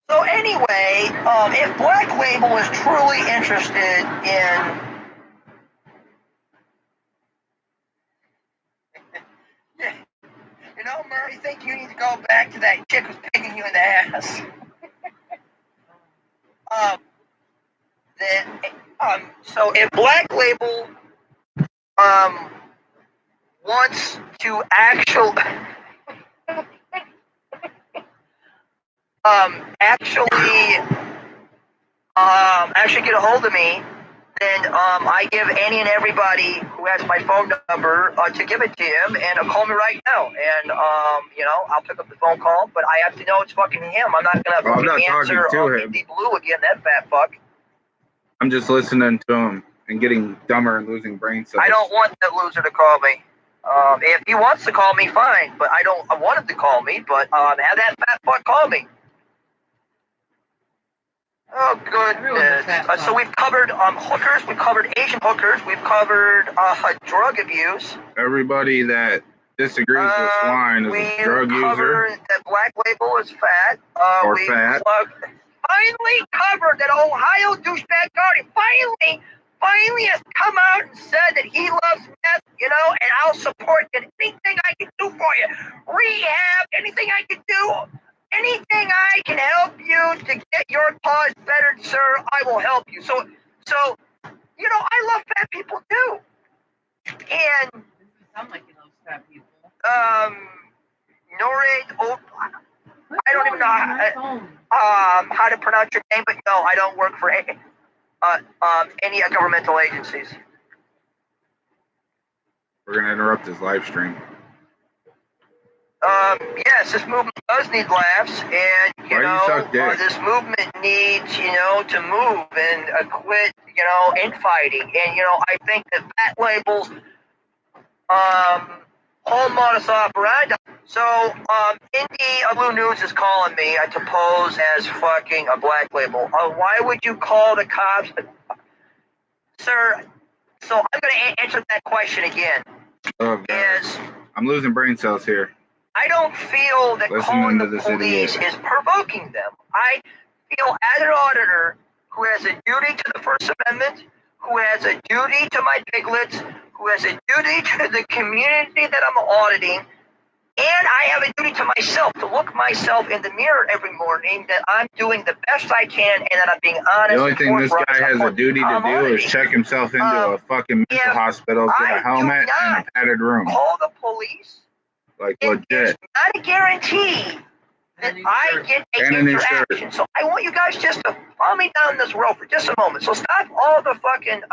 So anyway, if Black Label is truly interested in Murray, I think you need to go back to that chick who's picking you in the ass. So if Black Label wants to actually get a hold of me, then I give any and everybody who has my phone number to give it to him, and call me right now. And I'll pick up the phone call, but I have to know it's fucking him. I'm not gonna answer Deep Blue again, that fat fuck. I'm just listening to him and getting dumber and losing brain cells. I don't want that loser to call me. If he wants to call me, fine, but I want him to call me, but have that fat fuck call me. Oh, goodness. So we've covered hookers, we've covered Asian hookers, we've covered drug abuse. Everybody that disagrees with swine is a drug user. We covered that Black Label is fat. Or fat. Finally covered that Ohio douchebag Guardian finally has come out and said that he loves meth, and I'll support it. Anything I can do for you. Rehab, anything I can do. Anything I can help you to get your cause better, sir, I will help you. So I love fat people too. And doesn't sound like you love fat people. Norid, I don't even know how to pronounce your name, but no, I don't work for any governmental agencies. We're gonna interrupt his live stream. Yes, this movement does need laughs, and this movement needs, to move and quit, infighting. And I think that Fat Label's whole modus operandi. So, Indy Blue News is calling me to pose as fucking a Black Label. Why would you call the cops, sir? So I'm gonna answer that question again. Oh, God. I'm losing brain cells here. I don't feel that calling the police is provoking them. I feel as an auditor who has a duty to the First Amendment, who has a duty to my piglets, who has a duty to the community that I'm auditing, and I have a duty to myself to look myself in the mirror every morning that I'm doing the best I can and that I'm being honest. The only thing this guy has a duty to do is check himself into a fucking mental hospital, get a helmet and a padded room. Call the police. Like legit. It's not a guarantee that I get a interaction. So I want you guys just to follow me down this road for just a moment. So stop all the fucking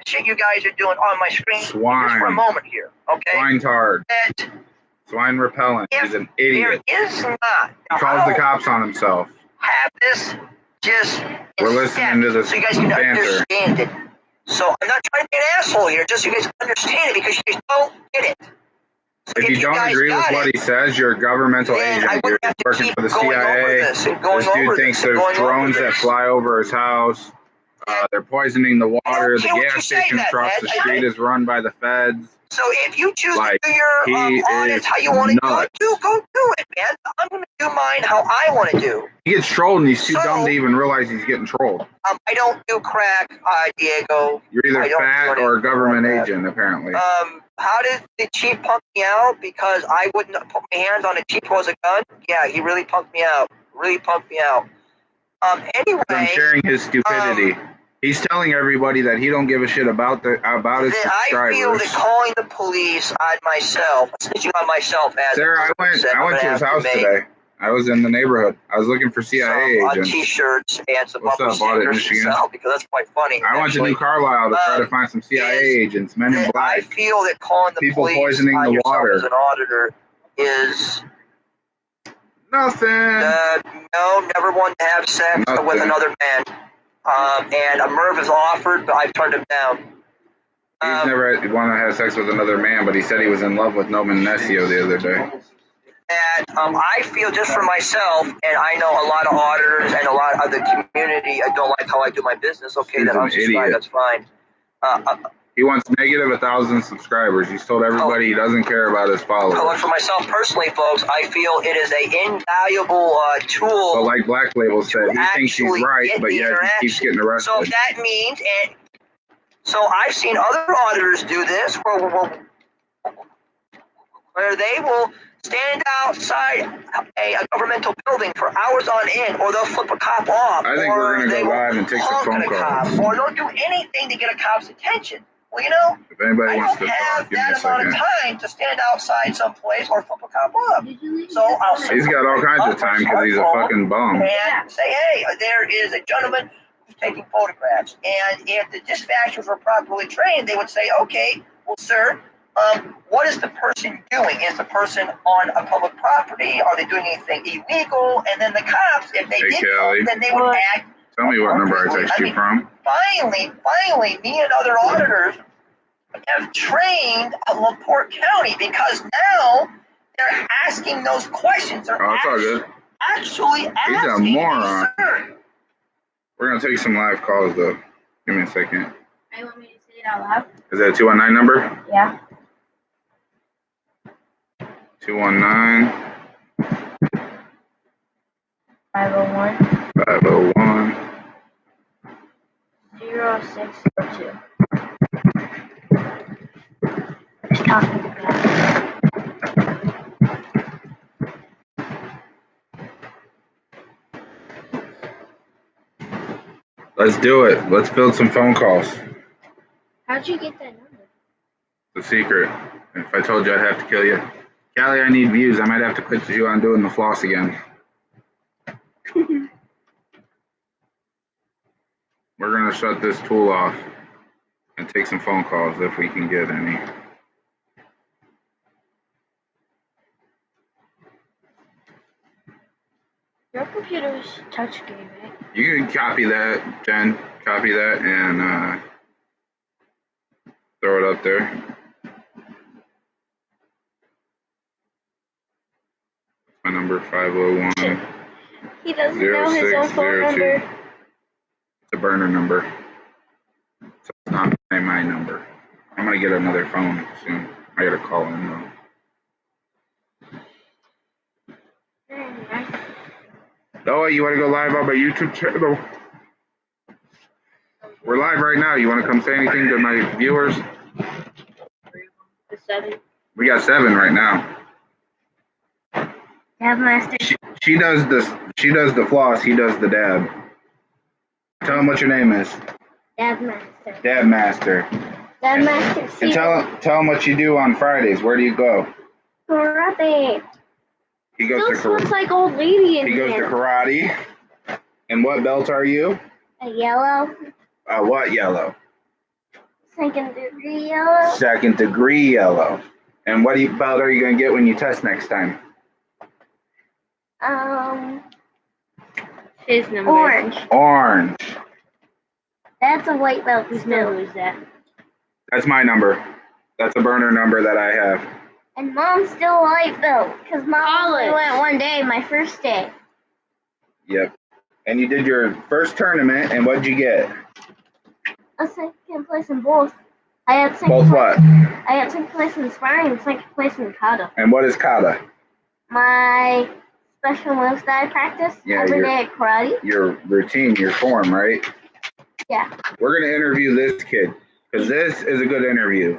shit you guys are doing on my screen Swine. Just for a moment here, okay? Swinetard. Swine repellent. He's an idiot. There is not. He calls the cops on himself. Have this just. We're listening to this so you guys can understand it. So I'm not trying to be an asshole here, just so you guys understand it because you guys don't get it. So if you don't agree with what he says, you're a governmental agent. You're working for the CIA. This dude thinks there's drones that fly over his house. They're poisoning the water. The gas station across the street is run by the feds. So if you choose to do your audits how you want to do it, go do it, man. I'm going to do mine how I want to do. He gets trolled and he's too dumb to even realize he's getting trolled. I don't do crack, Diego. You're either fat or a government agent, apparently. How did the chief punk me out? Because I wouldn't put my hands on a chief who has a gun? Yeah, he really punked me out. Anyway. I'm sharing his stupidity. He's telling everybody that he don't give a shit about his subscribers. I feel that calling the police on myself, snitching on myself as Sarah, I went to his house today. I was in the neighborhood. I was looking for CIA agents. T-shirts and some What's up, Audit Michigan? Because that's quite funny. I went to New Carlisle to try to find some CIA agents, men in black. I feel that calling the people police poisoning on the water as an auditor is nothing. No, never wanted to have sex with another man. And a Merv has offered, but I've turned him down. He's never wanted to have sex with another man, but he said he was in love with Noman Nesio the other day. And I feel just for myself, and I know a lot of auditors and a lot of the community, I don't like how I do my business. Okay, then unsubscribe, that's fine. He wants negative 1,000 subscribers. He's told everybody he doesn't care about his followers. But for myself personally, folks, I feel it is an invaluable tool. But like Black Label said, he thinks he's right, but yet he keeps getting arrested. So that means, and so I've seen other auditors do this, where they will stand outside a governmental building for hours on end, or they'll flip a cop off. I think we're going to go live and take some phone calls. Or they'll do anything to get a cop's attention. Well, you know, if anybody wants to talk, give me a second. I don't have that amount of time to stand outside someplace or flip a cop up. So I'll he's got all kinds of time because he's a fucking bum. And say, hey, there is a gentleman who's taking photographs. And if the dispatchers were properly trained, they would say, okay, well, sir, what is the person doing? Is the person on a public property? Are they doing anything illegal? And then the cops, if they did something, then they would act. Tell me what number I text you from. Finally, me and other auditors have trained at LaPorte County, because now they're asking those questions. They're it's all good. Actually asking. He's a moron. We're going to take some live calls, though. Give me a second. You want me to say it out loud? Is that a 219 number? Yeah. 219. 501. 501. 0602. Talking to God. Let's do it. Let's build some phone calls. How'd you get that number? It's a secret. If I told you, I'd have to kill you. Callie, I need views. I might have to quit you on doing the floss again. We're going to shut this tool off and take some phone calls if we can get any. Your computer's touchscreen, right? You can copy that, Jen. Copy that and throw it up there. My number 501. He doesn't know his own phone number. It's a burner number. So it's not my number. I'm gonna get another phone soon. I gotta call in though. Noah, you wanna go live on my YouTube channel? We're live right now. You wanna come say anything to my viewers? The 7. We got 7 right now. Dab Master. She does this. She does the floss. He does the dab. Tell him what your name is. Dab Master. Dab Master. Dab Master. And tell him what you do on Fridays. Where do you go? Karate. He goes to karate. Looks like old lady in He goes to karate. And what belt are you? A yellow. What yellow? 2nd degree yellow. 2nd degree yellow. And what belt are you gonna get when you test next time? His number. Orange. That's a white belt. Whose number is that? That's my number. That's a burner number that I have. And Mom's still a white belt, because Mom only went one day, my first day. Yep. And you did your first tournament, and what'd you get? A 2nd place in both. I had second both what? I had 2nd place in sparring and 2nd place in kata. And what is kata? My special moves that I practice every day at karate. Your routine, your form, right? Yeah. We're going to interview this kid, because this is a good interview.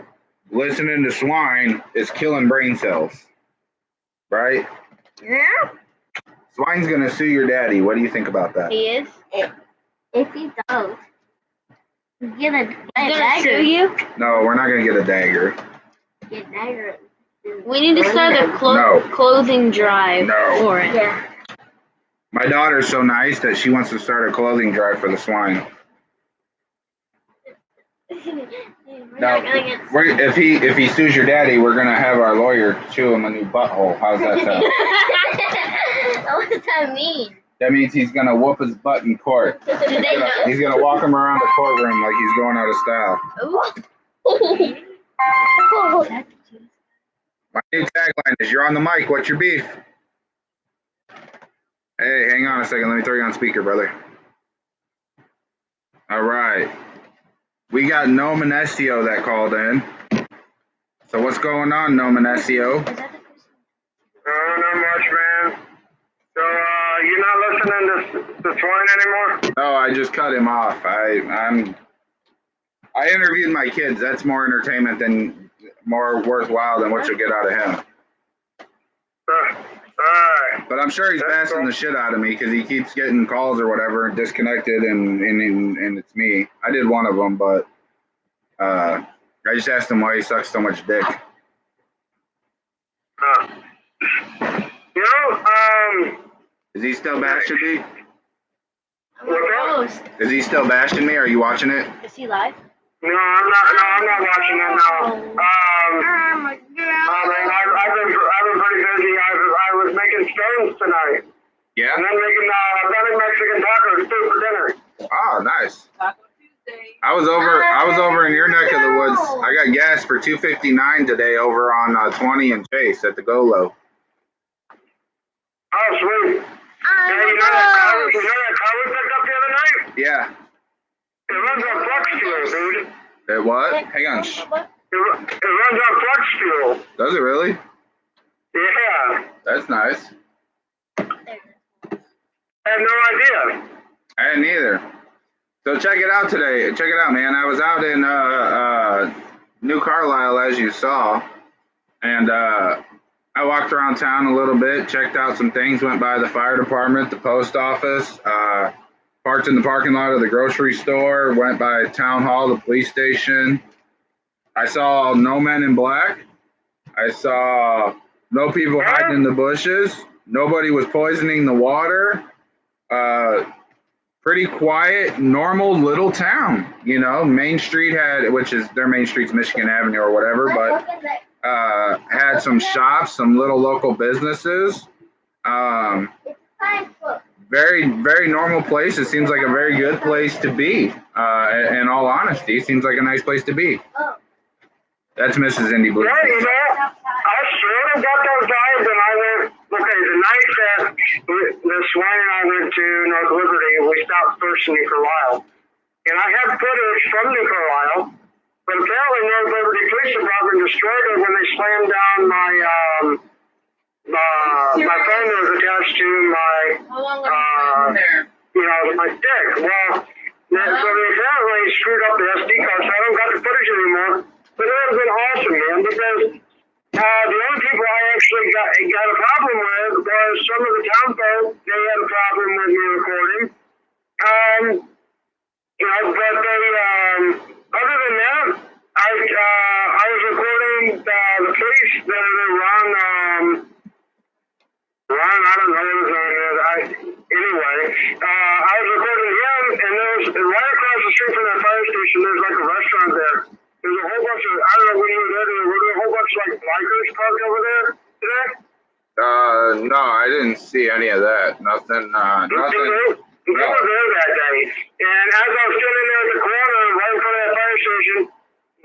Listening to swine is killing brain cells, right? Yeah. Swine's going to sue your daddy. What do you think about that? He is? If he does, he's going to dagger you? No, we're not going to get a dagger. Get dagger. We need to start a clothing drive for it. Yeah. My daughter's so nice that she wants to start a clothing drive for the swine. No, if he sues your daddy, we're gonna have our lawyer chew him a new butthole. How's that sound? What does that mean? That means he's gonna whoop his butt in court. He's gonna walk him around the courtroom like he's going out of style. My new tagline is, "You're on the mic. What's your beef?" Hey, hang on a second. Let me throw you on speaker, brother. All right. We got No Menesio that called in. So what's going on, No Menesio? Not much, man. So, you're not listening to Swine anymore? No, I just cut him off. I interviewed my kids. That's more entertainment than more worthwhile than what you'll get out of him. Alright. But I'm sure he's bashing the shit out of me because he keeps getting calls or whatever and disconnected, and it's me. I did one of them, but I just asked him why he sucks so much dick. Is he still bashing me? Is he still bashing me? Are you watching it? Is he live? No, I'm not watching it now. Oh my God. I've been pretty busy. I was making stones tonight. Yeah? And then making Mexican tacos too for dinner. Oh, nice. I was over in your neck of the woods. I got gas for $2.59 today over on 20 and Chase at the Go-Lo. Oh, sweet. Yeah, you know that car we picked up the other night? Yeah. It runs on flex fuel, dude. It what? Hang on. It runs on flex fuel. Does it really? Yeah. That's nice. I had no idea. I didn't either. So check it out today. Check it out, man. I was out in New Carlisle, as you saw, and I walked around town a little bit, checked out some things, went by the fire department, the post office, parked in the parking lot of the grocery store, went by town hall, the police station. I saw no men in black. I saw no people hiding in the bushes. Nobody was poisoning the water. Pretty quiet, normal little town. You know, Main Street their Main Street's Michigan Avenue or whatever, but had some shops, some little local businesses. Very, very normal place. It seems like a very good place to be. In all honesty, it seems like a nice place to be. That's Mrs. Indy Blue. Yeah, you know, I sort of got those vibes, and I went, okay, the night that the Swine and I went to North Liberty, we stopped first in New Carlisle. And I have footage from New Carlisle, but apparently North Liberty Police Department destroyed it when they slammed down my phone that was attached to my, my stick. Well, so they apparently screwed up the SD card, so I don't got the footage anymore. But it would have been awesome, man, because the only people I actually got a problem with was some of the town folk. They had a problem with me recording. But they, other than that, I was recording the police that Ron, I don't know what his name is. Anyway, I was recording him, and there was right across the street from that fire station. There's like a restaurant there. There's a whole bunch of, I don't know when you were there, were there a whole bunch of like bikers parked over there today? No, I didn't see any of that. Nothing. They were there that day. And as I was standing there at the corner, right in front of that fire station,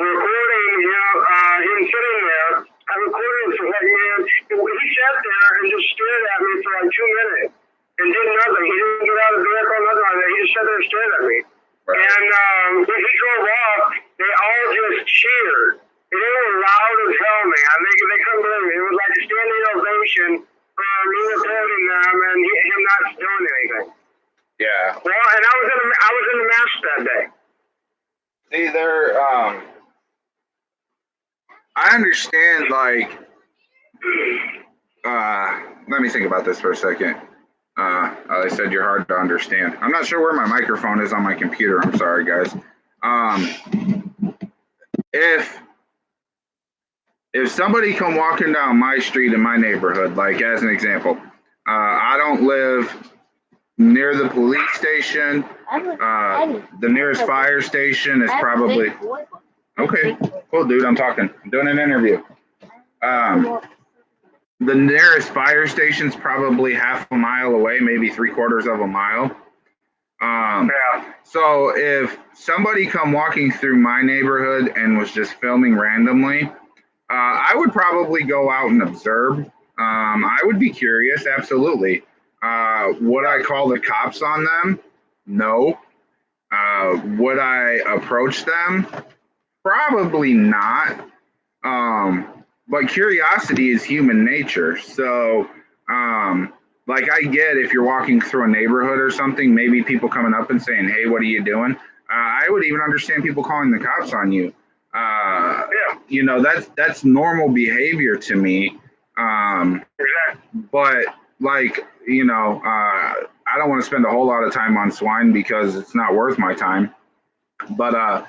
recording, him sitting there, I recorded him for like, man, he sat there and just stared at me for like 2 minutes and did nothing. He didn't get out of the vehicle, nothing like that. He just sat there and stared at me. Right. And when he drove off, they all just cheered. And they were loud as hell, man. They couldn't believe it. It was like a standing ovation for me recording them and him not doing anything. Yeah. Well, and I was in the mask that day. See, I understand, like, let me think about this for a second. I said you're hard to understand. I'm not sure where my microphone is on my computer. I'm sorry, guys. If somebody come walking down my street in my neighborhood, like as an example, I don't live near the police station. The nearest fire station is probably... Okay, cool, dude, I'm talking. I'm doing an interview. The nearest fire station's probably half a mile away, maybe 3/4 of a mile. So if somebody come walking through my neighborhood and was just filming randomly, I would probably go out and observe. I would be curious, absolutely. Would I call the cops on them? No. Would I approach them? Probably not. But curiosity is human nature. So, like I get if you're walking through a neighborhood or something, maybe people coming up and saying, "Hey, what are you doing?" I would even understand people calling the cops on you. You know, that's normal behavior to me. But like, you know, I don't want to spend a whole lot of time on swine because it's not worth my time. But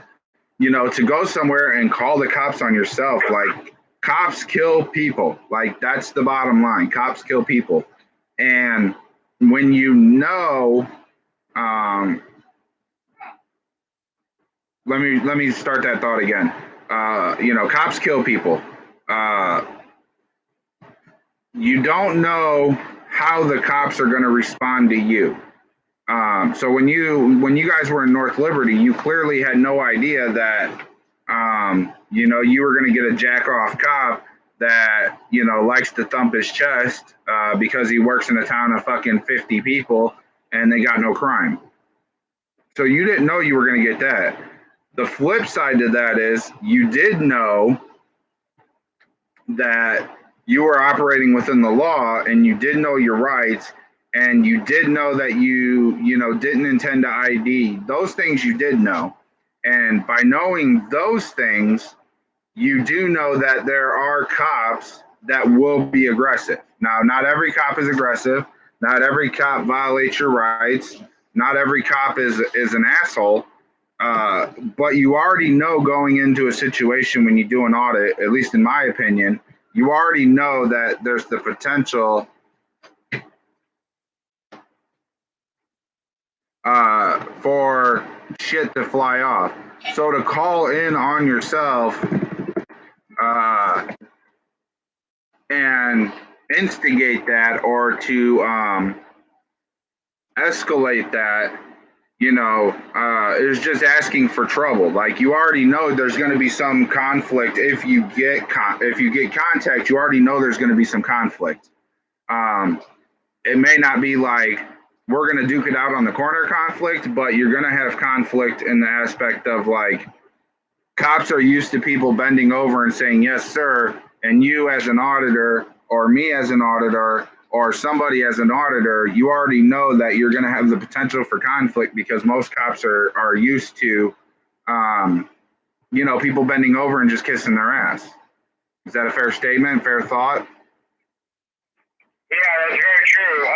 you know, to go somewhere and call the cops on yourself, like cops kill people. Like that's the bottom line. Cops kill people. And when you know, let me start that thought again. You know, cops kill people. You don't know how the cops are going to respond to you. So when you guys were in North Liberty, you clearly had no idea that you know, you were going to get a jack off cop that, you know, likes to thump his chest because he works in a town of fucking 50 people and they got no crime. So you didn't know you were going to get that. The flip side to that is you did know that you were operating within the law and you did know your rights and you did know that you know, didn't intend to ID. Those things you did know. And by knowing those things, you do know that there are cops that will be aggressive. Now, not every cop is aggressive. Not every cop violates your rights. Not every cop is an asshole. But you already know going into a situation when you do an audit, at least in my opinion, you already know that there's the potential for shit to fly off. So to call in on yourself and instigate that or to escalate that, you know, is just asking for trouble. Like you already know there's going to be some conflict if you get contact. You already know there's going to be some conflict. It may not be like we're going to duke it out on the corner conflict, but you're going to have conflict in the aspect of like cops are used to people bending over and saying yes sir, and you as an auditor or me as an auditor or somebody as an auditor, you already know that you're going to have the potential for conflict because most cops are used to you know, people bending over and just kissing their ass. Is that a fair statement, fair thought? Yeah, that's very true.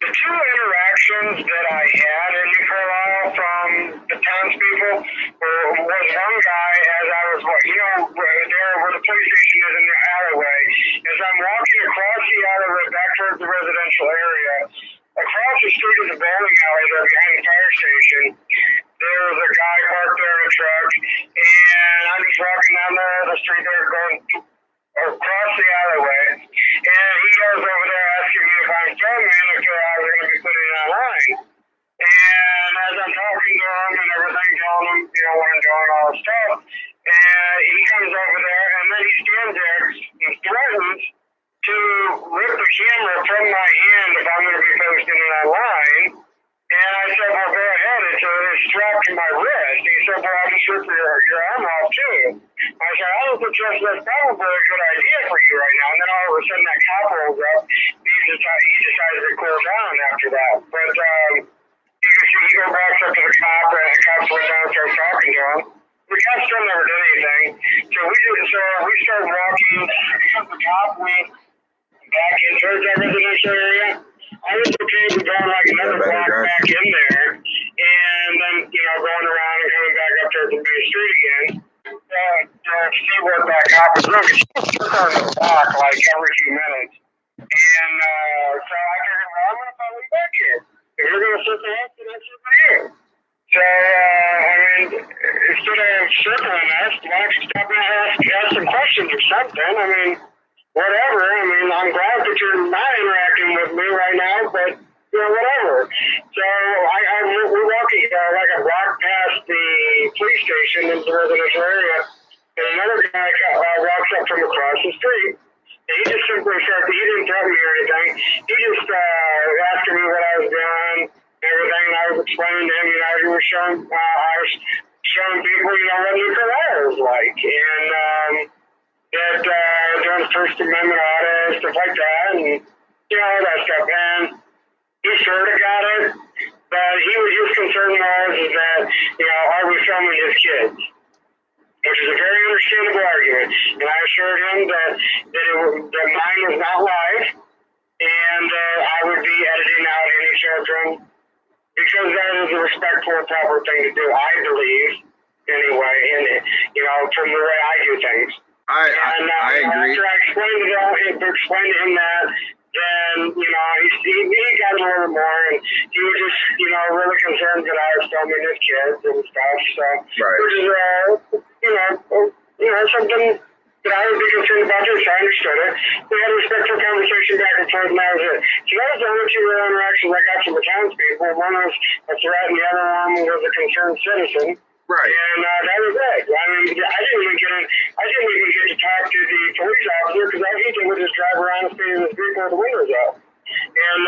The two interactions that I had in New Carlisle from the townspeople was one guy as I was, you know, there where the police station is in the alleyway. As I'm walking across the alleyway back towards the residential area, across the street is a bowling alley there behind the fire station. There was a guy parked there in a truck, and I'm just walking down the street there going across the alleyway, and he goes over there asking me if I'm filming, if I was going to be putting it online. And as I'm talking to him and everything, telling him, you know, what I'm doing, all this stuff, and he comes over there, and then he stands there and threatens to rip the camera from my hand if I'm going to be posting it online. And I said, well, go ahead. It's strapped to my wrist. He said, well, I'll just rip your arm off, too. I said, I don't think that's probably a good idea for you right now. And then all of a sudden that cop rolls up. He decided to cool down after that. But he goes back up to the cop, and the cops went down and started talking to him. The cop still never did anything. So we started walking. Because the cop went back in towards that residential area, I was okay with going like another block back in there, and then, you know, going around and coming back up towards the main street again to see what that cop was doing. Because she was just on the block like every few minutes. And so I figured, well, I'm going to follow you back here. If you're going to sit there, then I'll sit right here. So, I mean, instead of circling us, why don't you stop and ask some questions or something? I mean, whatever. I mean, I'm glad that you're not interacting with me right now, but, you know, whatever. So we're walking like a block past the police station into the residential area, and another guy walks up from across the street. And he just simply said, he didn't threaten me or anything. He just asking me what I was doing and everything, and I explaining to him, he was showing, I was showing people, what new Carlisle is like, and that during the First Amendment audit, stuff like that, and all that stuff. And he sort of got it, but his concern was is that, are we filming his kids? Which is a very understandable argument. And I assured him that that mine was not live, and I would be editing out any children, because that is a respectful and proper thing to do, I believe, anyway, and from the way I do things. I agree. After I explained to him that, then, he got a little more, and he was just, really concerned that I was filming his kids and stuff, so, right. Which is, something that I would be concerned about too, so I understood it. We had a respectful conversation back and forth, and that was it. So that was the only two real interactions I got from the townspeople. One was a threat, and the other one was a concerned citizen. Right. And that was it. I mean, I didn't even get to talk to the police officer, because all he did was just drive around and stay in his vehicle with the windows up. And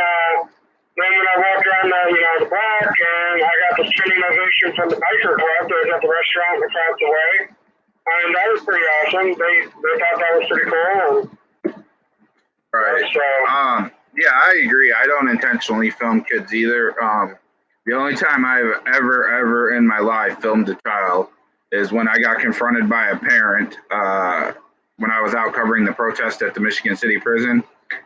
then when I walked around the block, and I got the standing ovation from the biker club that was at the restaurant across the way, and that was pretty awesome. They thought that was pretty cool. Right. So, yeah, I agree. I don't intentionally film kids either. The only time I've ever in my life filmed a child is when I got confronted by a parent when I was out covering the protest at the Michigan City prison.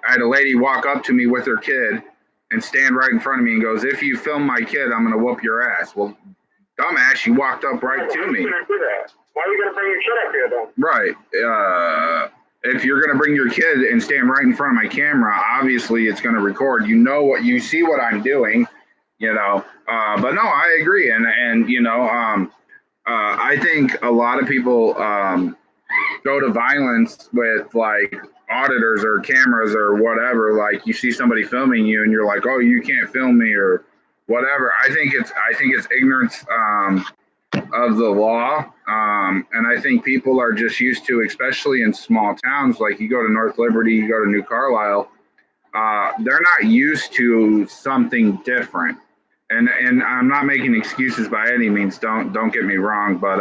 I had a lady walk up to me with her kid and stand right in front of me and goes, "If you film my kid, I'm going to whoop your ass." Well, dumbass, she walked up right to me. Why are you going to bring your kid up here, then? Right. If you're going to bring your kid and stand right in front of my camera, obviously it's going to record. You see what I'm doing. But no, I agree. And I think a lot of people go to violence with like auditors or cameras or whatever. Like you see somebody filming you and you're like, "Oh, you can't film me," or whatever. I think it's ignorance of the law. And I think people are just used to, especially in small towns, like you go to North Liberty, you go to New Carlisle, they're not used to something different. And I'm not making excuses by any means. Don't get me wrong, but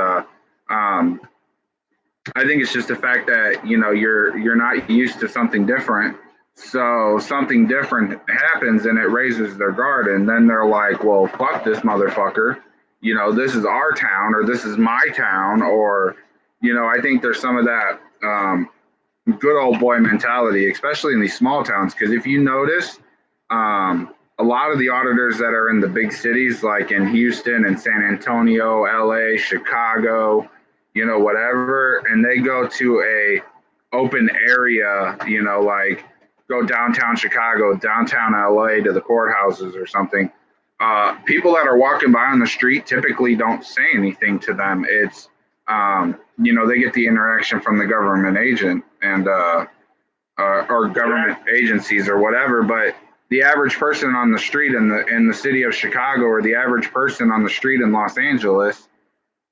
I think it's just the fact that you're not used to something different. So something different happens and it raises their guard, and then they're like, "Well, fuck this motherfucker. This is our town, or this is my town," or I think there's some of that good old boy mentality, especially in these small towns. Because if you notice, a lot of the auditors that are in the big cities, like in Houston and San Antonio, LA, Chicago, whatever, and they go to a open area, like go downtown Chicago, downtown LA to the courthouses or something, people that are walking by on the street typically don't say anything to them. It's, they get the interaction from the government agent and or government agencies or whatever, but the average person on the street in the city of Chicago, or the average person on the street in Los Angeles,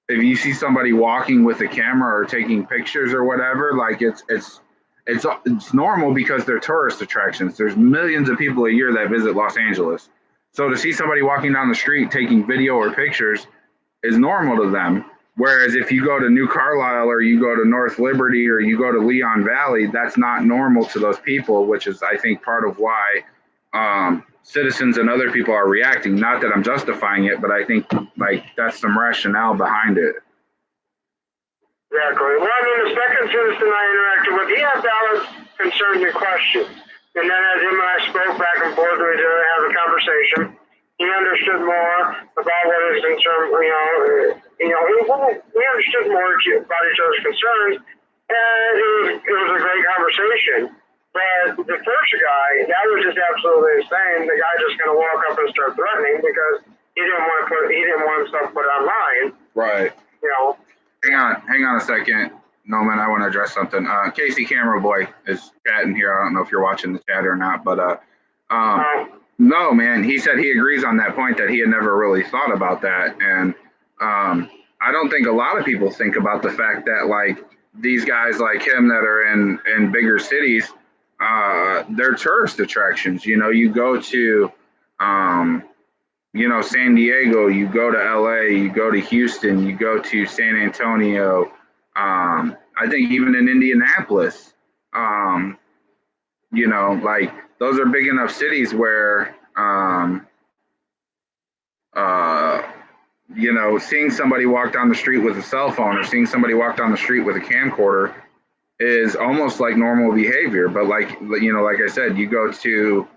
if you see somebody walking with a camera or taking pictures or whatever, like it's normal because they're tourist attractions. There's millions of people a year that visit Los Angeles. So to see somebody walking down the street taking video or pictures is normal to them. Whereas if you go to New Carlisle, or you go to North Liberty, or you go to Leon Valley, that's not normal to those people, which is, I think, part of why citizens and other people are reacting. Not that I'm justifying it, but I think like that's some rationale behind it. Exactly. Well, I mean, the second citizen I interacted with, he had valid concerns and questions. And then as him and I spoke back and forth, we did have a conversation. He understood more about what his concern, we understood more about each other's concerns, and it was a great conversation. But the first guy, that was just absolutely insane. The guy just kind of walk up and start threatening because he didn't want himself put online. Right. Hang on a second. No, man, I want to address something. Casey Camera Boy is chatting here. I don't know if you're watching the chat or not, but no, man, he said he agrees on that point, that he had never really thought about that. And I don't think a lot of people think about the fact that like these guys like him that are in bigger cities, they're tourist attractions. You go to you know, San Diego, you go to LA, you go to Houston, you go to San Antonio. I think even in Indianapolis, um, you know, like those are big enough cities where, uh, you know, seeing somebody walk down the street with a cell phone or seeing somebody walk down the street with a camcorder is almost like normal behavior. But like, you know, like I said, you go to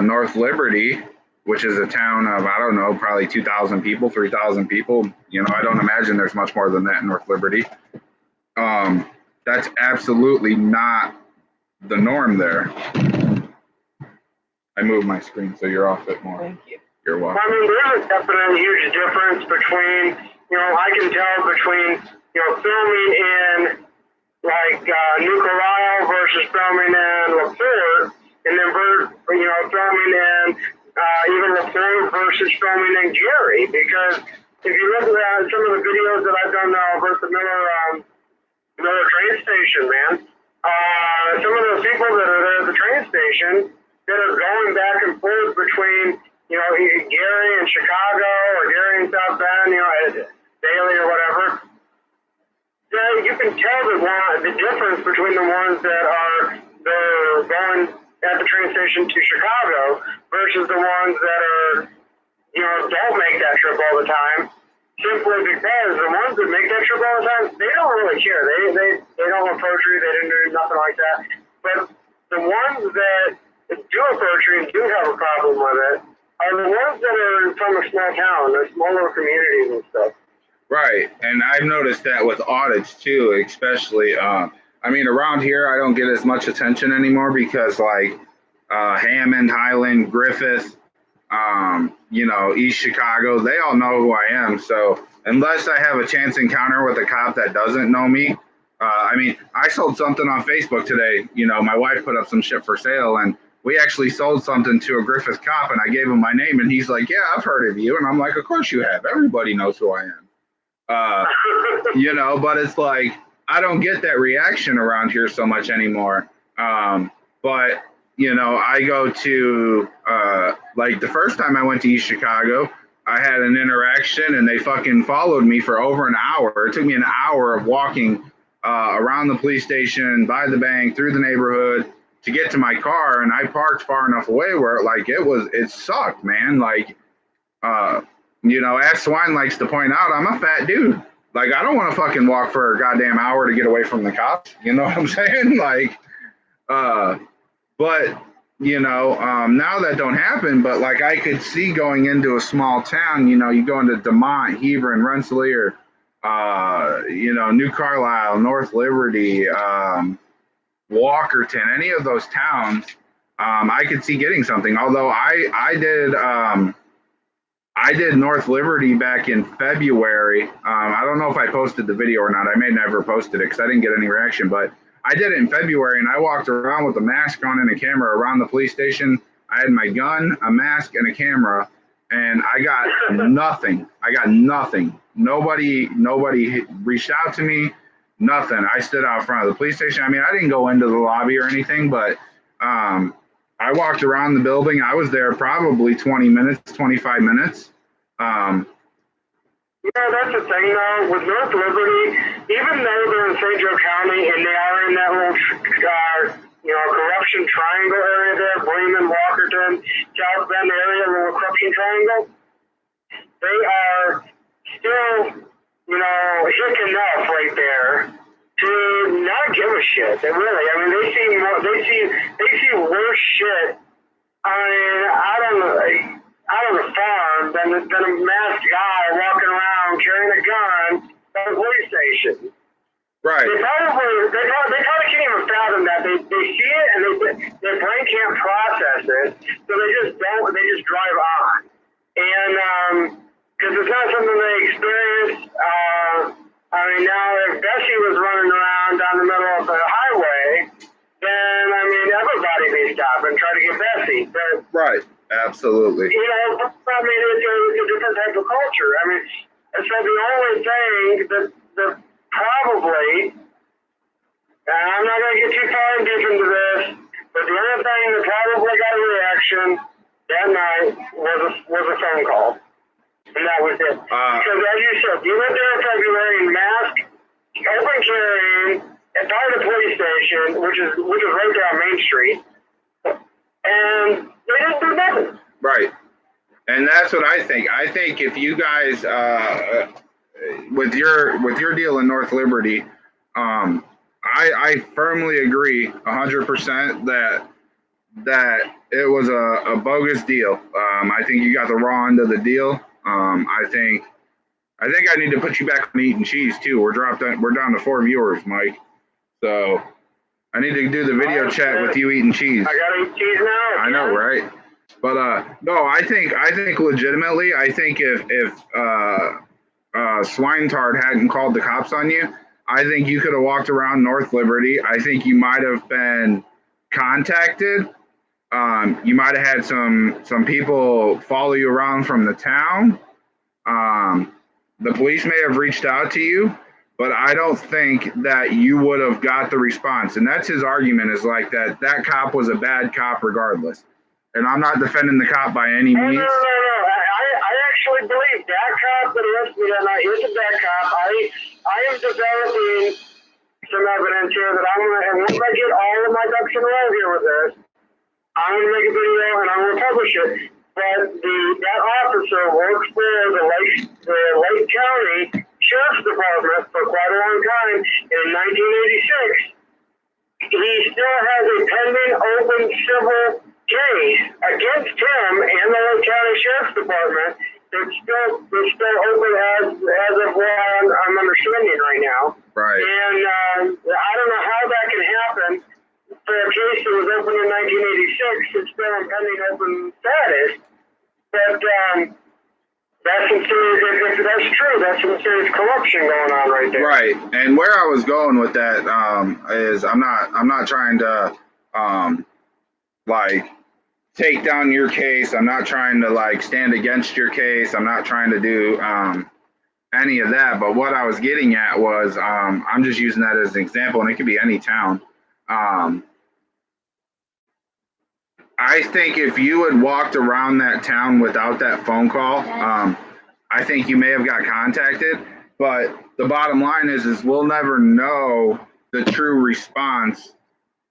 North Liberty, which is a town of, I don't know, probably 2,000 people, 3,000 people. You know, I don't imagine there's much more than that in North Liberty. That's absolutely not the norm there. I moved my screen so you're off it more. Thank you. You're welcome. I mean, there's definitely a huge difference between, you know, I can tell between, you know, filming in like New Carlisle versus filming in LaPorte, and then you know, filming in even LaPorte versus filming in Gary. Because if you look at some of the videos that I've done now versus Miller train station, man, some of those people that are there at the train station that are going back and forth between, you know, Gary and Chicago or Gary and South Bend, you know, Daily or whatever. Yeah, you can tell the difference between the ones that are they're going at the train station to Chicago versus the ones that are, you know, don't make that trip all the time. Simply because the ones that make that trip all the time, they don't really care. They don't approach you. They didn't do nothing like that. But the ones that do approach you and do have a problem with it are the ones that are from a small town, the smaller communities and stuff. Right, and I've noticed that with audits too, especially. I mean, around here, I don't get as much attention anymore because, like, Hammond, Highland, Griffith, you know, East Chicago, they all know who I am. So unless I have a chance encounter with a cop that doesn't know me, I mean, I sold something on Facebook today. You know, my wife put up some shit for sale, and we actually sold something to a Griffith cop, and I gave him my name, and he's like, "Yeah, I've heard of you," and I'm like, "Of course you have. Everybody knows who I am." You know, but it's like, I don't get that reaction around here so much anymore. But, you know, I go to, like the first time I went to East Chicago, I had an interaction and they fucking followed me for over an hour. It took me an hour of walking around the police station, by the bank, through the neighborhood to get to my car. And I parked far enough away where, like, it sucked, man. Like, you know, as Swine likes to point out, I'm a fat dude. Like, I don't want to fucking walk for a goddamn hour to get away from the cops. You know what I'm saying? Like, but, you know, now that don't happen, but like I could see going into a small town, you know, you go into Demont, Hebron, Rensselaer, you know, New Carlisle, North Liberty, Walkerton, any of those towns, I could see getting something. Although I did North Liberty back in February. I don't know if I posted the video or not. I may never posted it because I didn't get any reaction, but I did it in February, and I walked around with a mask on and a camera around the police station. I had my gun, a mask, and a camera, and I got nothing. I got nothing. Nobody reached out to me, nothing. I stood out front of the police station. I mean, I didn't go into the lobby or anything, but I walked around the building. I was there probably 20 minutes, 25 minutes. Yeah, that's the thing though, with North Liberty, even though they're in St. Joe County and they are in that little, you know, corruption triangle area there, Bremen, Walkerton, South Bend area, little corruption triangle, they are still, you know, hick enough right there to not give a shit. They really, I mean, they see worse shit. I mean, out on the farm than a masked guy walking around carrying a gun at a police station. Right. They probably can't even fathom that. They see it and their brain can't process it, so they just drive on. And because it's not something they experience. I mean, now if Bessie was running around down the middle of the highway, then I mean everybody may stop and try to get Bessie. But right. Absolutely. you know, I mean, it's a different type of culture. I mean, so the only thing that probably, and I'm not going to get too far deep into this, but the only thing that probably got a reaction that night was a phone call. And that was it. Because as you said, you went there in February in mask, open carrying, and by the police station, which is right there on Main Street, and they didn't do nothing. Right. And that's what I think. I think if you guys, with your deal in North Liberty, I firmly agree 100% that it was a bogus deal. I think you got the raw end of the deal. I think I need to put you back on eating cheese too. We're down to 4 viewers, Mike. So I need to do the video chat with you eating cheese. I gotta eat cheese now. I know, right? But no, I think legitimately, I think if Swinetard hadn't called the cops on you, I think you could have walked around North Liberty. I think you might have been contacted. You might have had some people follow you around from the town. The police may have reached out to you, but I don't think that you would have got the response. And that's his argument, is like that cop was a bad cop regardless. And I'm not defending the cop by any means. No. I actually believe that cop that arrested me that night is a bad cop. I am developing some evidence here that and once I get all of my ducks in a row here with this, I'm going to make a video and I'm going to publish it. But that officer works for the Lake County Sheriff's Department for quite a long time. In 1986, he still has a pending open civil case against him and the Lake County Sheriff's Department. It's still open as of what I'm understanding right now. Right. And I don't know how that can happen. For a case that was opened in 1986, it's still in pending open status. But that's some serious, if that's true, that's some serious corruption going on right there. Right. And where I was going with that is I'm not trying to like take down your case. I'm not trying to like stand against your case. I'm not trying to do any of that. But what I was getting at was I'm just using that as an example, and it could be any town. I think if you had walked around that town without that phone call, I think you may have got contacted. But the bottom line is we'll never know the true response,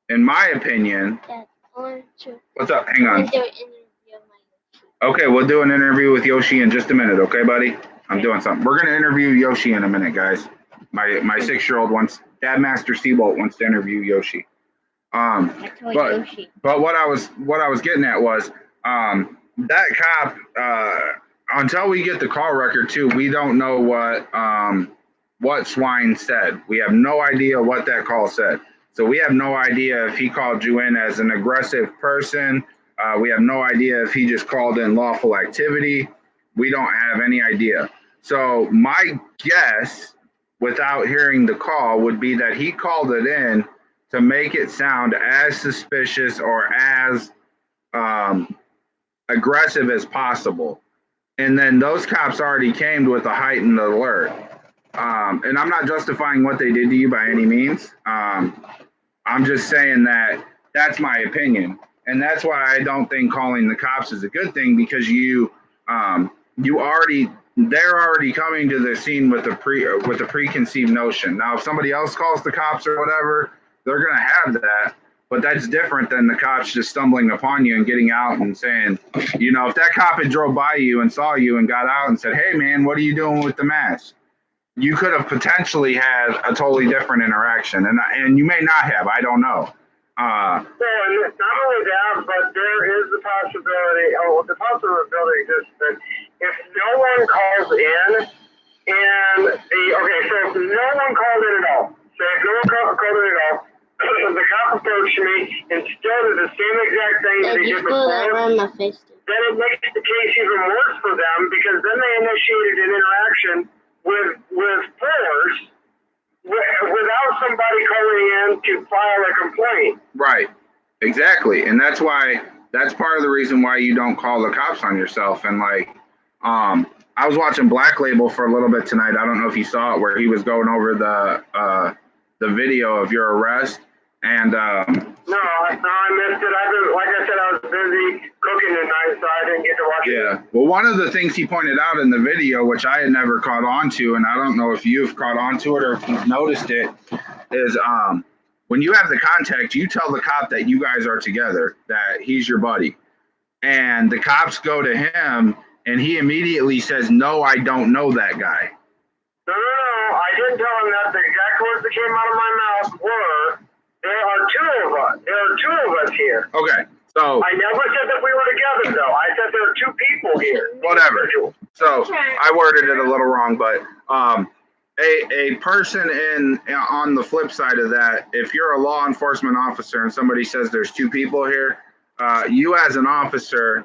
in my opinion. What's up? Hang on. Okay, we'll do an interview with Yoshi in just a minute, okay, buddy? I'm doing something. We're gonna interview Yoshi in a minute, guys. My 6-year-old wants, Dad Master Seabolt wants to interview Yoshi. But what I was getting at was that cop, until we get the call record too, we don't know what Swine said. We have no idea what that call said. So we have no idea if he called you in as an aggressive person. We have no idea if he just called in lawful activity. We don't have any idea. So my guess, without hearing the call, would be that he called it in to make it sound as suspicious or as aggressive as possible. And then those cops already came with a heightened alert. And I'm not justifying what they did to you by any means. I'm just saying that that's my opinion. And that's why I don't think calling the cops is a good thing, because they're already coming to the scene with a preconceived notion. Now, if somebody else calls the cops or whatever, they're going to have that, but that's different than the cops just stumbling upon you and getting out and saying, you know, if that cop had drove by you and saw you and got out and said, hey man, what are you doing with the mask? You could have potentially had a totally different interaction, and you may not have, I don't know. Well, not only that, but there is the possibility exists that if no one calls in, so if no one called in at all, the cop approached me and still did the same exact thing that he did before, then it makes the case even worse for them, because then they initiated an interaction with force without somebody calling in to file a complaint. Right, exactly. And that's part of the reason why you don't call the cops on yourself. And like, I was watching Black Label for a little bit tonight. I don't know if you saw it, where he was going over the video of your arrest. And no, I missed it. Like I said, I was busy cooking tonight, so I didn't get to watch it. Yeah. Well, one of the things he pointed out in the video, which I had never caught on to, and I don't know if you've caught on to it or if you've noticed it, is when you have the contact, you tell the cop that you guys are together, that he's your buddy. And the cops go to him, and he immediately says, "No, I don't know that guy." No, I didn't tell him that. The exact words that came out of my mouth were, "There are two of us. There are two of us here." Okay, so I never said that we were together, though. I said there are two people here. Whatever. So I worded it a little wrong, but a person on the flip side of that, if you're a law enforcement officer and somebody says there's two people here, you as an officer,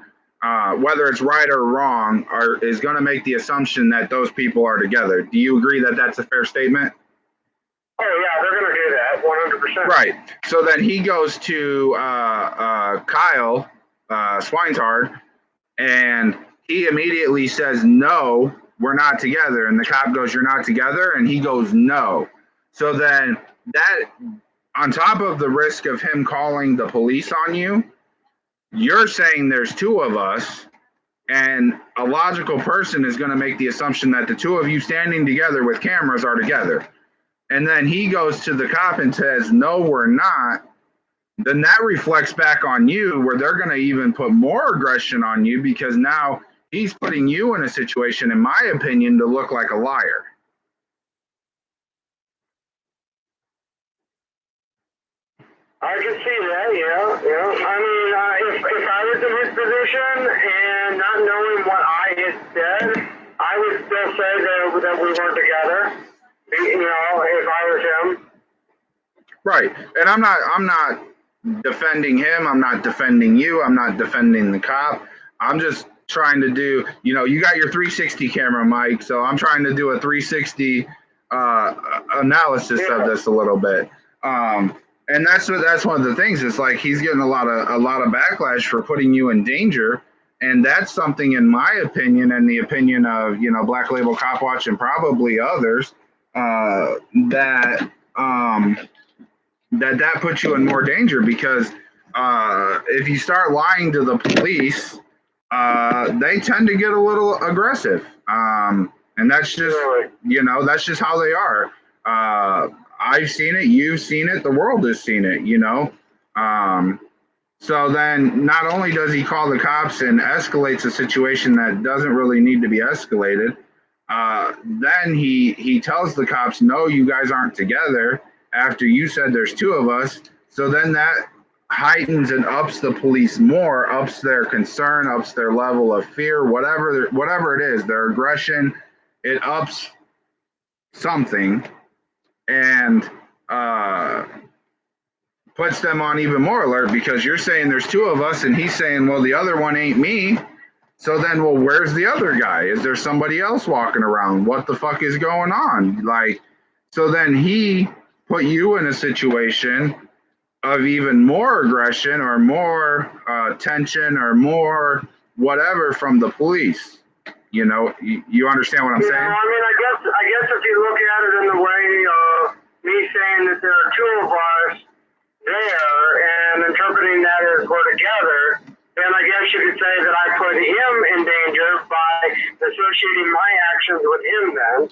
whether it's right or wrong, is going to make the assumption that those people are together. Do you agree that that's a fair statement? Oh yeah, they're going to do that, 100%. Right. So then he goes to Kyle, swinetard, and he immediately says, "No, we're not together." And the cop goes, "You're not together?" And he goes, "No." So then that, on top of the risk of him calling the police on you, you're saying there's two of us, and a logical person is going to make the assumption that the two of you standing together with cameras are together. And then he goes to the cop and says, "No, we're not." Then that reflects back on you, where they're going to even put more aggression on you, because now he's putting you in a situation, in my opinion, to look like a liar. I can see that, yeah. I mean, if I was in his position and not knowing what I had said, I would still say that we weren't together. You know, if I was him. Right, and I'm not defending him. I'm not defending you. I'm not defending the cop. I'm just trying to do, you got your 360 camera, Mike, so I'm trying to do a 360 analysis of this a little bit. And that's one of the things. It's like he's getting a lot of backlash for putting you in danger, and that's something, in my opinion, and the opinion of Black Label Cop Watch and probably others, that puts you in more danger, because if you start lying to the police, they tend to get a little aggressive, and that's just that's just how they are. I've seen it, you've seen it, the world has seen it, so then not only does he call the cops and escalates a situation that doesn't really need to be escalated, then he tells the cops, "No, you guys aren't together," after you said there's two of us. So then that heightens and ups the police more, ups their concern, ups their level of fear, whatever it is, their aggression, it ups something, and puts them on even more alert, because you're saying there's two of us and he's saying, "Well, the other one ain't me." So then, well, where's the other guy? Is there somebody else walking around? What the fuck is going on? So then he put you in a situation of even more aggression or more tension or more whatever from the police. You understand what I'm saying? I mean, I guess if you look at it in the way of me saying that there are two of us there and interpreting that as we're together, then I guess you could say that I put him in danger by associating my actions with him then.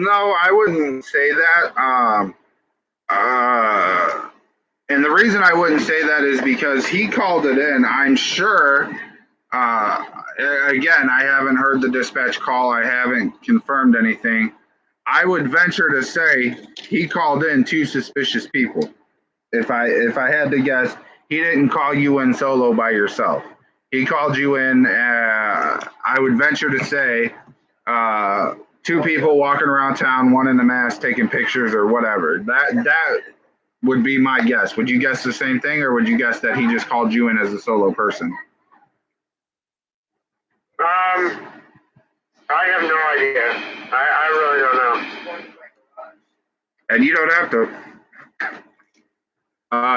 No, I wouldn't say that. And the reason I wouldn't say that is because he called it in. I'm sure, again, I haven't heard the dispatch call. I haven't confirmed anything. I would venture to say he called in two suspicious people. If I had to guess, he didn't call you in solo by yourself. He called you in, I would venture to say, two people walking around town, one in a mask taking pictures or whatever. That would be my guess. Would you guess the same thing, or would you guess that he just called you in as a solo person? I have no idea. I really don't know. And you don't have to.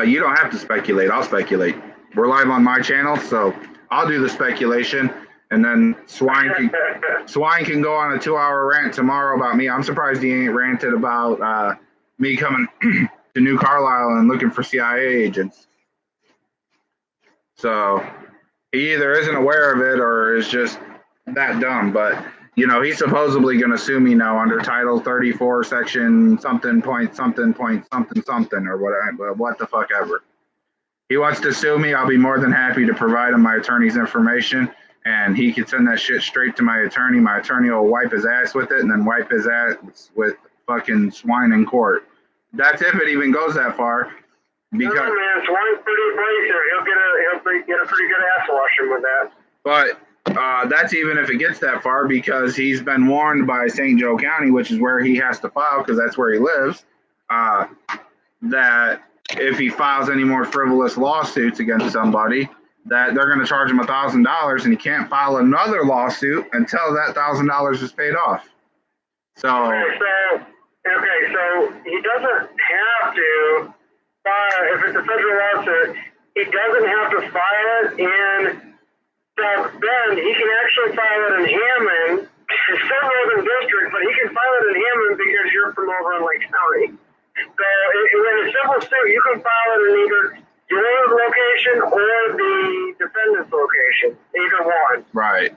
You don't have to speculate. I'll speculate. We're live on my channel, so I'll do the speculation, and then Swine can go on a 2-hour rant tomorrow about me. I'm surprised he ain't ranted about me coming to New Carlisle and looking for CIA agents. So he either isn't aware of it or is just that dumb. But, you know, he's supposedly going to sue me now under Title 34, Section something point something point something something or what the fuck ever. He wants to sue me. I'll be more than happy to provide him my attorney's information, and he can send that shit straight to my attorney. My attorney will wipe his ass with it and then wipe his ass with fucking swine in court. That's if it even goes that far. Because man, swine's pretty abrasive. He'll get a pretty good ass washing with that. But that's even if it gets that far, because he's been warned by St. Joe County, which is where he has to file because that's where he lives, that if he files any more frivolous lawsuits against somebody, that they're going to charge him $1,000, and he can't file another lawsuit until that $1,000 is paid off. So he doesn't have to file, if it's a federal lawsuit, he doesn't have to file it in South Bend. He can actually file it in Hammond. It's still Northern District, but he can file it in Hammond because you're from over in Lake County. So in a civil suit, you can file it in either your location or the defendant's location, either one. Right.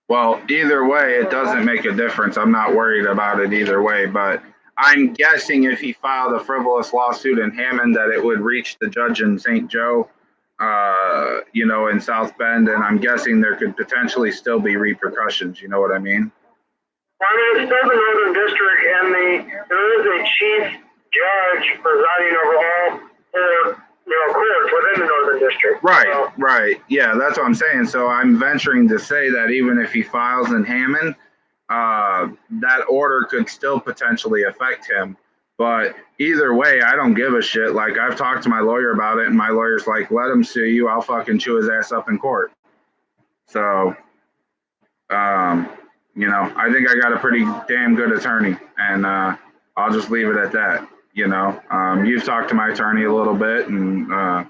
Well, either way, it doesn't make a difference. I'm not worried about it either way, but I'm guessing if he filed a frivolous lawsuit in Hammond that it would reach the judge in St. Joe, you know, in South Bend, and I'm guessing there could potentially still be repercussions, you know what I mean? Well, I mean, it's still the Northern District, and there is a chief judge presiding over all courts within the Northern District. Right, so. Right. Yeah, that's what I'm saying. So I'm venturing to say that even if he files in Hammond, that order could still potentially affect him. But either way, I don't give a shit. Like, I've talked to my lawyer about it, and my lawyer's like, let him sue you. I'll fucking chew his ass up in court. So, you know, I think I got a pretty damn good attorney, and I'll just leave it at that. You know, you've talked to my attorney a little bit, and I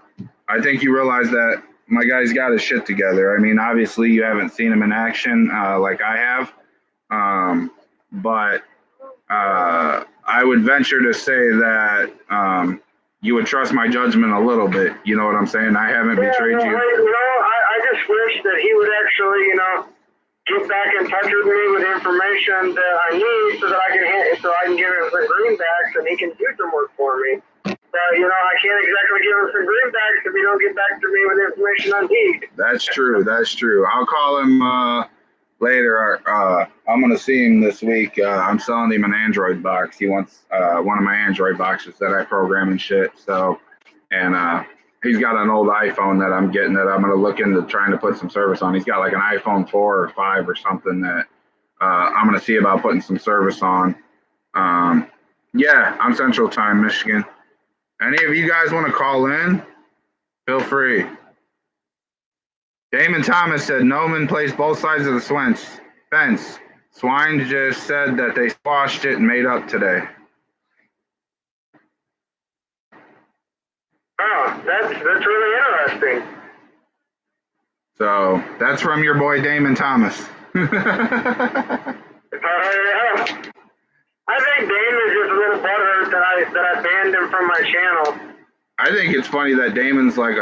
think you realize that my guy's got his shit together. I mean, obviously, you haven't seen him in action like I have, but I would venture to say that you would trust my judgment a little bit. You know what I'm saying? I haven't betrayed you. I just wish that he would actually, get back in touch with me with the information that I need so that I can give him some greenbacks and he can do some work for me. But I can't exactly give him some greenbacks if he don't get back to me with the information I need. That's true. That's true. I'll call him later. I'm gonna see him this week. I'm selling him an Android box. He wants one of my Android boxes that I program and shit. So, and he's got an old iPhone that I'm getting that I'm going to look into trying to put some service on. He's got like an iPhone 4 or 5 or something that I'm going to see about putting some service on. Yeah, I'm Central Time, Michigan. Any of you guys want to call in? Feel free. Damon Thomas said Noman plays both sides of the fence. Swine just said that they squashed it and made up today. Oh, that's really interesting. So that's from your boy Damon Thomas. Yeah. I think Damon's just a little butthurt that I banned him from my channel. I think it's funny that Damon's like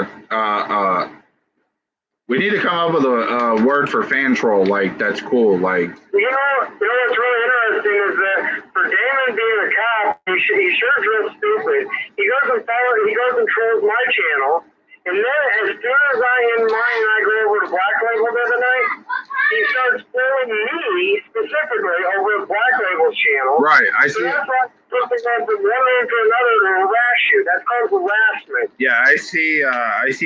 we need to come up with a word for fan troll. Like, that's cool. Like, you know what's really interesting is that for Damon being a cop, he sure is real stupid. He goes and trolls my channel, and then as soon as I go over to Black Label the other night, he starts trolling me specifically over the Black Label's channel. Right, I see. So that's like something from one man to another to harass you. That's called harassment. Yeah, I see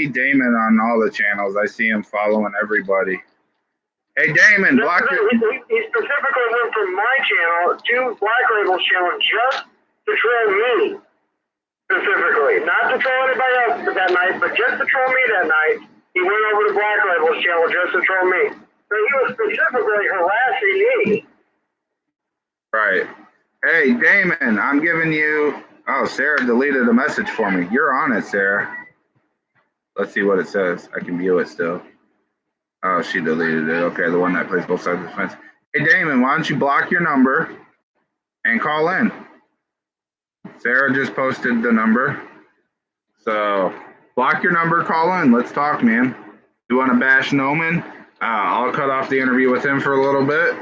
Damon on all the channels. I see him following everybody. Hey, Damon, he specifically went from my channel to Black Label's channel just to troll me. Specifically, not to troll anybody else that night, but just to troll me that night. He went over to Black Label's channel just to troll me. So he was specifically harassing me. Right. Hey, Damon, I'm giving you... Oh, Sarah deleted a message for me. You're on it, Sarah. Let's see what it says. I can view it still. Oh, she deleted it. Okay, the one that plays both sides of the fence. Hey, Damon, why don't you block your number and call in? Sarah just posted the number. So Block your number, call in. Let's talk, man. You want to bash Noman? I'll cut off the interview with him for a little bit.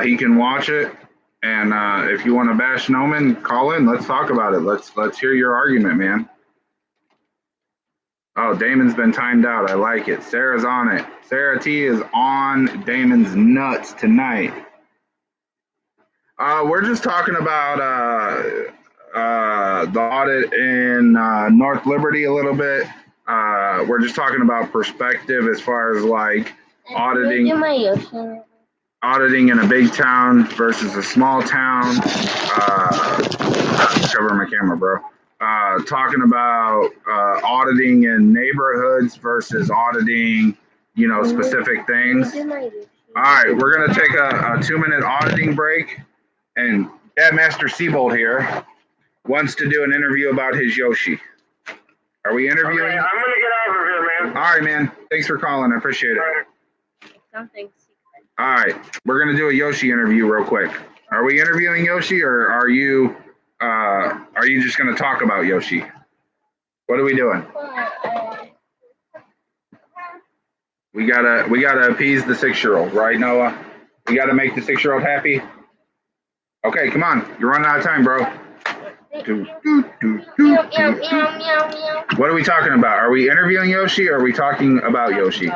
He can watch it. And if you want to bash Noman, call in. Let's talk about it. Let's hear your argument, man. Oh, Damon's been timed out. I like it. Sarah's on it. Sarah T is on Damon's nuts tonight. We're just talking about the audit in North Liberty a little bit. We're just talking about perspective as far as like auditing in a big town versus a small town. Cover my camera, bro. Talking about auditing in neighborhoods versus auditing, specific things. All right, we're gonna take a 2-minute auditing break, and Master Seabold here wants to do an interview about his Yoshi. Are we interviewing? Okay, I'm gonna get over here, man. All right, man. Thanks for calling. I appreciate it. Something secret. All right, we're gonna do a Yoshi interview real quick. Are we interviewing Yoshi, or are you just gonna talk about Yoshi? What are we doing? We gotta appease the 6-year-old, right, Noah? We gotta make the 6-year-old happy. Okay, come on. You're running out of time, bro. What are we talking about? Are we interviewing Yoshi, or are we talking about Yoshi?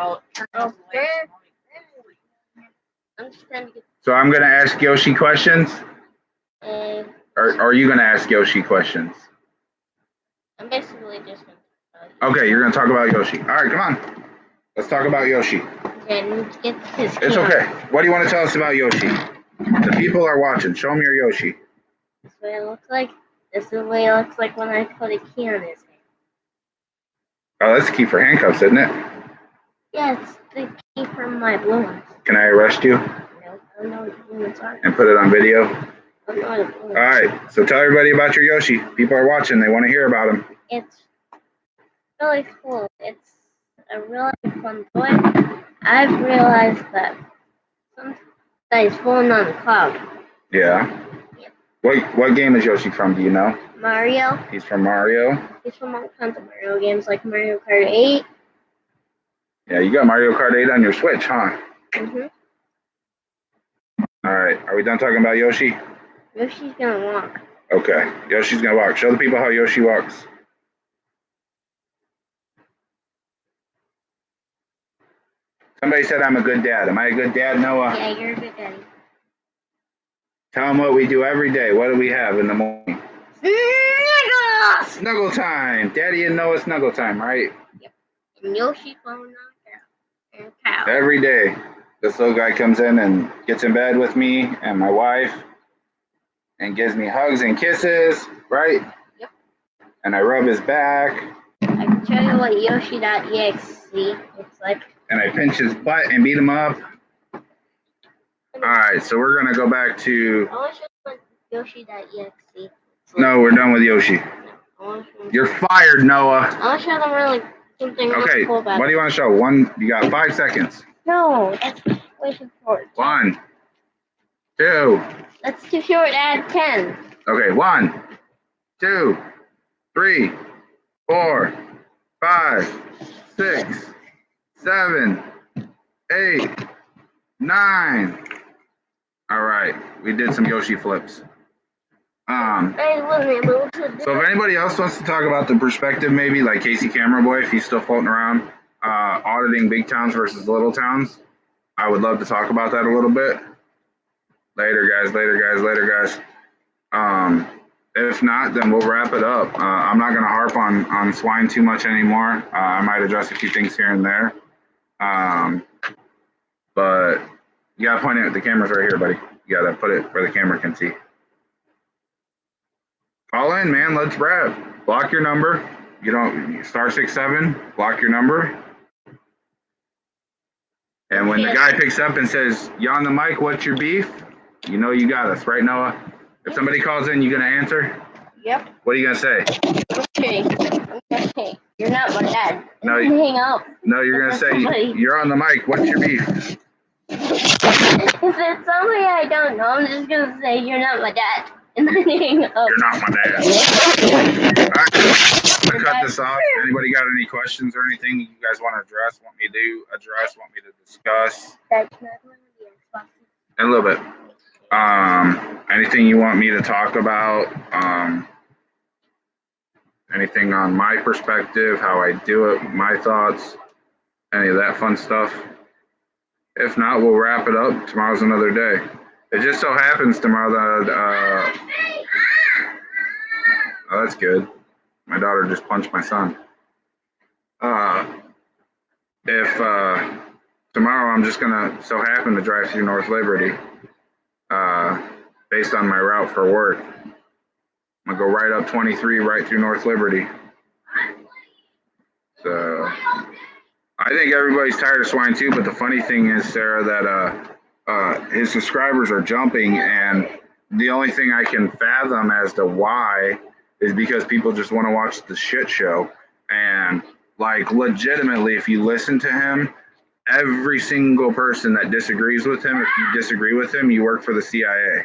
So I'm gonna ask Yoshi questions? Or are you gonna ask Yoshi questions? I'm basically just gonna talk about Okay, you're gonna talk about Yoshi. All right, come on. Let's talk about Yoshi. It's okay. What do you want to tell us about Yoshi? The people are watching. Show them your Yoshi. This is what it looks like. This is the way it looks like when I put a key on his hand. Oh, that's the key for handcuffs, isn't it? Yeah, it's the key for my blue ones. Can I arrest you? No, I don't know what the blue ones are. And put it on video? I don't know what the blue ones are. All right, so tell everybody about your Yoshi. People are watching. They want to hear about him. It's really cool. It's a really fun toy. I've realized that he's floating on the cloud. Yeah. Yep. What game is Yoshi from? Do you know? Mario. He's from Mario. He's from all kinds of Mario games like Mario Kart 8. Yeah, you got Mario Kart 8 on your Switch, huh? Mhm. All right, are we done talking about Yoshi? Yoshi's gonna walk. Okay, Yoshi's gonna walk. Show the people how Yoshi walks. Somebody said I'm a good dad. Am I a good dad, Noah? Yeah, you're a good daddy. Tell them what we do every day. What do we have in the morning? Snuggle! Snuggle time. Daddy and Noah snuggle time, right? Yep. And Yoshi falling on a cow. Every day. This little guy comes in and gets in bed with me and my wife and gives me hugs and kisses, right? Yep. And I rub his back. I can show you what Yoshi.exe looks like. And I pinch his butt and beat him up. Alright, so we're going to go back to... I want to show you what Yoshi.exe. No, we're done with Yoshi. No, You're fired, Noah. I want to show them really something Okay, really cool about what do you want to show? You got 5 seconds. No, that's way too short. 1, 2. That's too short. Add 10. Okay, 1, 2, 3, 4, 5, 6, 7, 8, 9. All right, we did some Yoshi flips. So if anybody else wants to talk about the perspective, maybe like Casey Camera Boy, if he's still floating around, auditing big towns versus little towns, I would love to talk about that a little bit. Later, guys. If not, then we'll wrap it up. I'm not going to harp on swine too much anymore. I might address a few things here and there. But you got to point it at the cameras right here, buddy. You got to put it where the camera can see. Call in, man. Let's wrap. Block your number. You don't *67. Block your number. And when the guy picks up and says, "You on the mic? What's your beef?" You know you got us, right, Noah? If somebody calls in, you gonna answer? Yep. What are you gonna say? Okay. You're not my dad. No, hang up. No, you're gonna say, "You're on the mic. What's your beef?" If it's somebody I don't know, I'm just gonna say, "You're not my dad," and then hang up. You're not my dad. All right. to cut this off. Anybody got any questions or anything you guys want to address, want me to discuss? In a little bit. Anything you want me to talk about? Anything on my perspective, how I do it, my thoughts, any of that fun stuff? If not, we'll wrap it up. Tomorrow's another day. It just so happens tomorrow that, oh, that's good. My daughter just punched my son. If tomorrow I'm just gonna so happen to drive through North Liberty, based on my route for work, I'm gonna go right up 23, right through North Liberty. So I think everybody's tired of swine too, but the funny thing is, Sarah, that his subscribers are jumping, and the only thing I can fathom as to why is because people just want to watch the shit show. And like legitimately, if you listen to him, every single person that disagrees with him, if you disagree with him, you work for the CIA.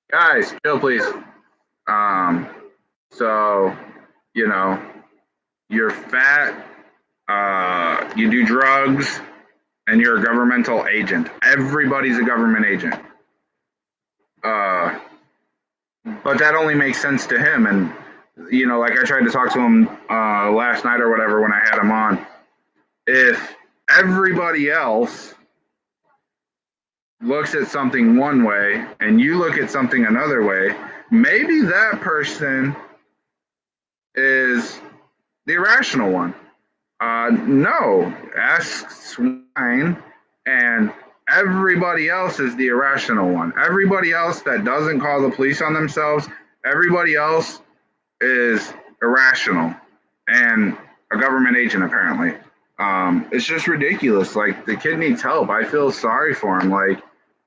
Guys, chill, please. So, you know, you're fat, you do drugs, and you're a governmental agent. Everybody's a government agent. But that only makes sense to him. And, you know, like I tried to talk to him last night or whatever when I had him on. If everybody else looks at something one way and you look at something another way, maybe that person is the irrational one. No, ask swine, and everybody else is the irrational one. Everybody else that doesn't call the police on themselves, everybody else is irrational and a government agent apparently. It's just ridiculous. Like, the kid needs help. I feel sorry for him. Like,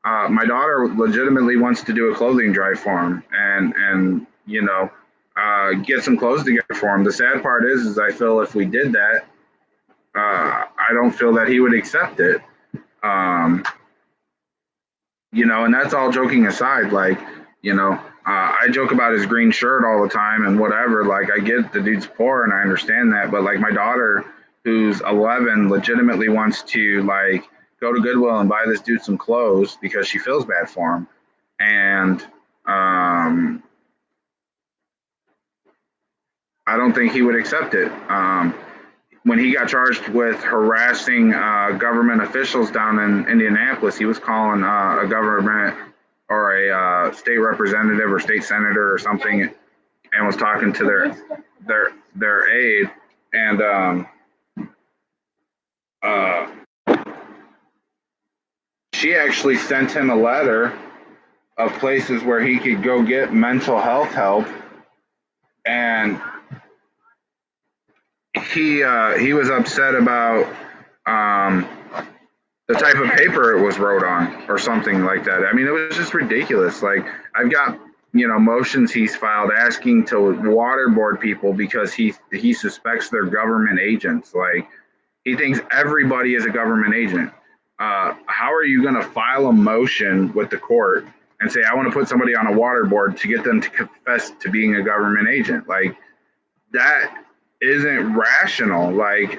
my daughter legitimately wants to do a clothing drive for him and you know, get some clothes together for him. The sad part is I feel if we did that, I don't feel that he would accept it. You know, and that's all joking aside. Like, you know, I joke about his green shirt all the time and whatever. Like, I get the dude's poor and I understand that, but like my daughter, who's 11, legitimately wants to like go to Goodwill and buy this dude some clothes because she feels bad for him. And I don't think he would accept it. When he got charged with harassing government officials down in Indianapolis, he was calling a government or a state representative or state senator or something, and was talking to their aide. And she actually sent him a letter of places where he could go get mental health help, and he was upset about the type of paper it was wrote on or something like that. I mean, it was just ridiculous. Like, I've got, you know, motions he's filed asking to waterboard people because he suspects they're government agents. Like, he thinks everybody is a government agent. How are you going to file a motion with the court and say, I want to put somebody on a waterboard to get them to confess to being a government agent? Like, that isn't rational. Like,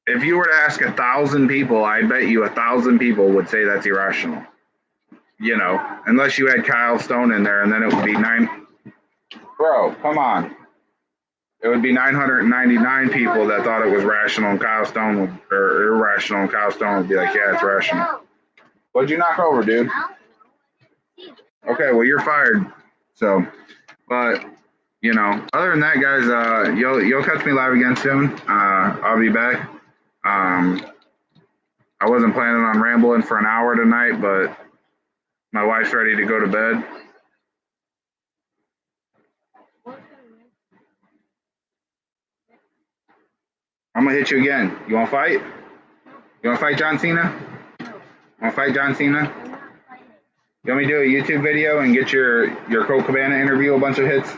if you were to ask 1,000 people, I bet you 1,000 people would say that's irrational. You know, unless you had Kyle Stone in there, and then it would be Bro, come on. It would be 999 people that thought it was rational, and Kyle Stone would, or irrational, and Kyle Stone would be like, yeah, it's rational. What'd you knock over, dude? Okay, well, you're fired. So, but, you know, other than that, guys, you'll catch me live again soon. I'll be back. I wasn't planning on rambling for an hour tonight, but my wife's ready to go to bed. I'm gonna hit you again. You wanna fight? You wanna fight John Cena? Wanna fight John Cena? You want me to do a YouTube video and get your Colt Cabana interview a bunch of hits?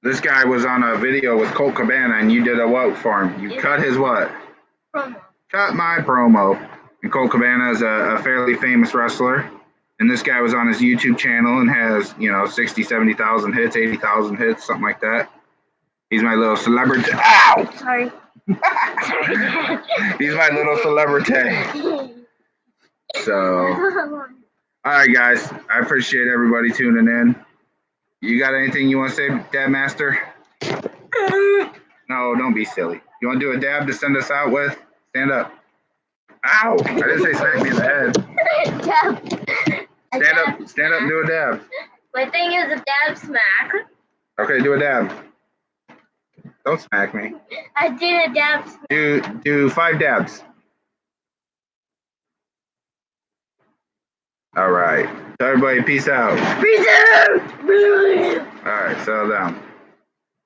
This guy was on a video with Colt Cabana, and you did a what for him? You cut his what? Promo. Cut my promo. And Colt Cabana is a fairly famous wrestler. And this guy was on his YouTube channel and has, 60, 70,000 hits, 80,000 hits, something like that. He's my little celebrity. Ow! Sorry. He's my little celebrity. So, all right, guys. I appreciate everybody tuning in. You got anything you want to say, Dab Master? No, don't be silly. You want to do a dab to send us out with? Stand up. Ow! I didn't say smack me in the head. Dab. Stand up and do a dab. My thing is a dab smack. Okay, do a dab. Don't smack me. I did a dab smack. Do 5 dabs. All right. So everybody, peace out. Peace out! All right, settle down.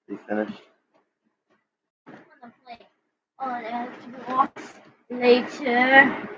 You finished? On Xbox later.